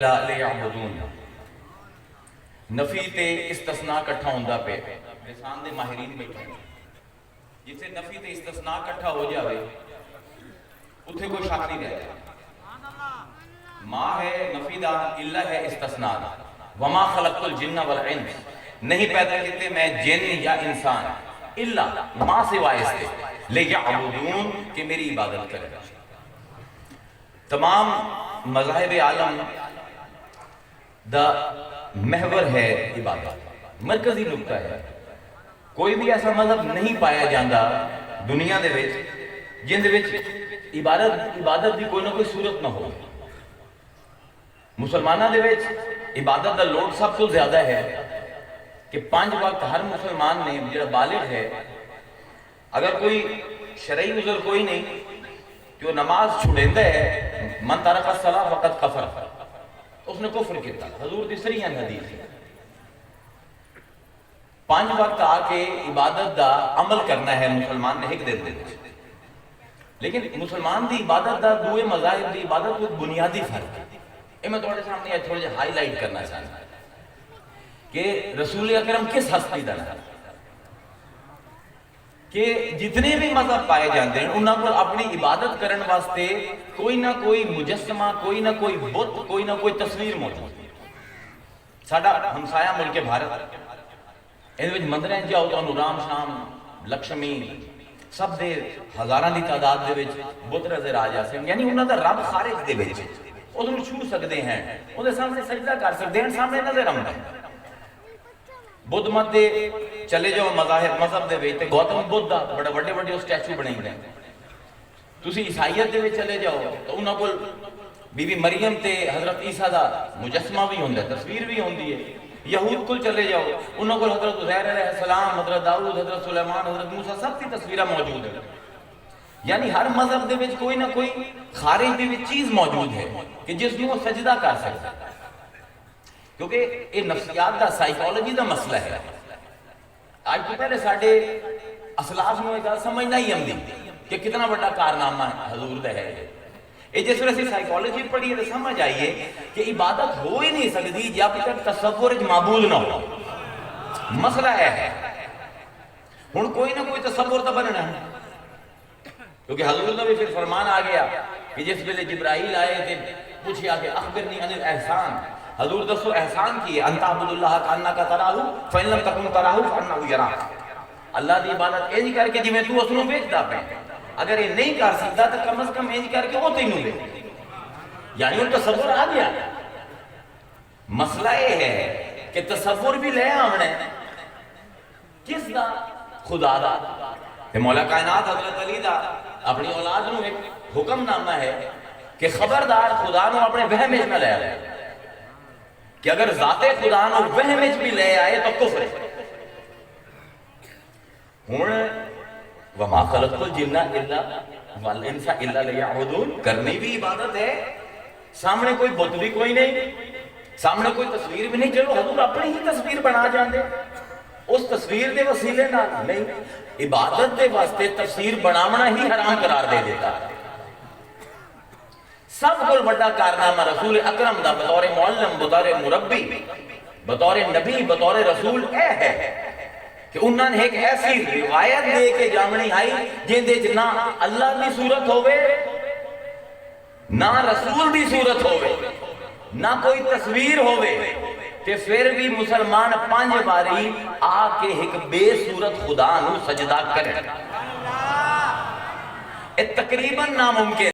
لِيَعْبُدُونَ نفی تے استثناء کٹھا ہوندہ پہ لسان دے ماہرین بیٹھے جسے نفی تے استثناء کٹھا ہو جاوے اتھے کوئی شک نہیں رہتا. ما ہے نفی دا اللہ ہے استثناء دا. وما خلقت الجن والانس نہیں پیدا کیتے میں جن یا انسان اللہ ما سوائے اس کے لِيَعْبُدُونَ کہ میری عبادت کرے. تمام مذاہب عالم دا محور ہے عبادت، مرکزی نقطہ ہے. کوئی بھی ایسا مذہب نہیں پایا جاندہ دنیا دے وچ جن دے وچ عبادت دی کوئی نہ کوئی صورت نہ ہو. مسلمانہ دے وچ عبادت دا لوڈ سب تو زیادہ ہے کہ 5 وقت ہر مسلمان نے جو بالغ ہے اگر کوئی شرعی عذر کوئی نہیں کہ وہ نماز چھوڑیندہ ہے من ترک الصلاۃ فقد کفر اس نے کفر کیتا. حضور دی صریح حدیث ہے 5 وقت آ کے عبادت دا عمل کرنا ہے مسلمان نے ایک دن دے. لیکن مسلمان دی عبادت دا دوئے مذاہب دی عبادت کو بنیادی فرق ہے. میں تھوڑے سامنے تھوڑے جہاں ہائی لائٹ کرنا چاہتا ہوں کہ رسول اکرم کس ہستی دا ہے کہ جتنے بھی مذہب پائے جاندے ہیں انہاں کو اپنی عبادت کرن واسطے کوئی نہ کوئی مجسمہ کوئی نہ کوئی بت کوئی نہ کوئی تصویر موجود. ساڈا ہمسایہ ملک بھارت ان وچ مندراں جاؤ تو رام شام لکشمی سب دے ہزاراں دی تعداد دے وچ بت نظر آ جاتے ہیں. یعنی انہاں دا رب خارج دے وچ انہوں چھو سکتے ہیں انہوں سامنے سجدہ کر سکتے ہیں سامنے نظر آمدہ ہے. بدھ مت دے چلے جاؤ مذہب دے ویتے گوتم بدھ دا بڑے بڑے بڑے اسٹیچو بنائی دیں. تسی عیسائیت دے ویچ چلے جاؤ تو انہوں کو بی بی مریم تے حضرت عیسیٰ دا مجسمہ بھی ہوندہ ہے تصویر بھی ہوندی ہے. یہود کل چلے جاؤ انہوں کو حضرت عزیر علیہ السلام حضرت داؤد حضرت سلیمان حضرت موسیٰ سب کی تصویرہ موجود ہے. یعنی ہر مذہب دے وچ کوئی نہ کوئی خارج دے وچ چیز موجود ہے کہ جس میں وہ سجدہ کر سکتا ہے کیونکہ یہ نفسیات دا سائیکالوجی دا مسئلہ ہے. آج تو پہلے ساڑھے اسلاف میں ایک سمجھنا ہی ہم دی کہ کتنا بڑا کارنامہ حضور دا ہے. یہ جس طرح سے سائیکالوجی پڑھی ہے تو سمجھ آئیے کہ عبادت ہو ہی نہیں سکتی جب تک تصور معبود نہ ہو. مسئلہ ہے ہن کوئی نہ کوئی تصور تو بننا ہے کیونکہ حضور نے بھی پھر فرمان آ گیا کہ جس ویلے جبرائیل آئے تھے پوچھیا کہ اخبرنی عن الاحسان حضور دسو احسان کی ہے انت عبد اللہ کانکا تراہو فإن لم تکن تراہو فانہ یراک. اللہ دی عبادت ایجی کر کے جی میں تو اس نو بیچتا پہ اگر یہ نہیں کر سکتا تو کم از کم ایجی کر کے وہ تینوں بیچ. یعنی ان تصور آ گیا. مسئلہ یہ ہے کہ تصور بھی لے آمنے کس دا خدا دا. مولا کائنات حضرت علی دا اپنی اولاد نو ایک حکم نامہ ہے کہ خبردار خدا نو اپنے وہم میں لے آئے کہ اگر ذات خدا نو وہم میں بھی لے آئے تو کفر ہے. ہون وما خلقت الجن والانس الا لیعبدون کرنی بھی عبادت ہے. سامنے کوئی بت بھی کوئی نہیں سامنے کوئی تصویر بھی نہیں. چلو حضور اپنی ہی تصویر بنا جاندے اس تصویر دے وسیلے نہ نہیں عبادت دے واسطے تصویر بناونا ہی حرام قرار دے دیتا. سب کو بڑا کارنامہ رسول اکرم دا بطور معلم بطور مربی بطور نبی بطور رسول اے ہے کہ انہوں نے ایک ایسی روایت دے کے جامنی آئی جن دے نہ اللہ دی صورت ہوئے نہ رسول دی صورت ہوئے نہ کوئی تصویر ہوئے کہ پھر بھی مسلمان 5 باری آ کے ایک بے صورت خدا نو سجدہ کریں. تقریباً ناممکن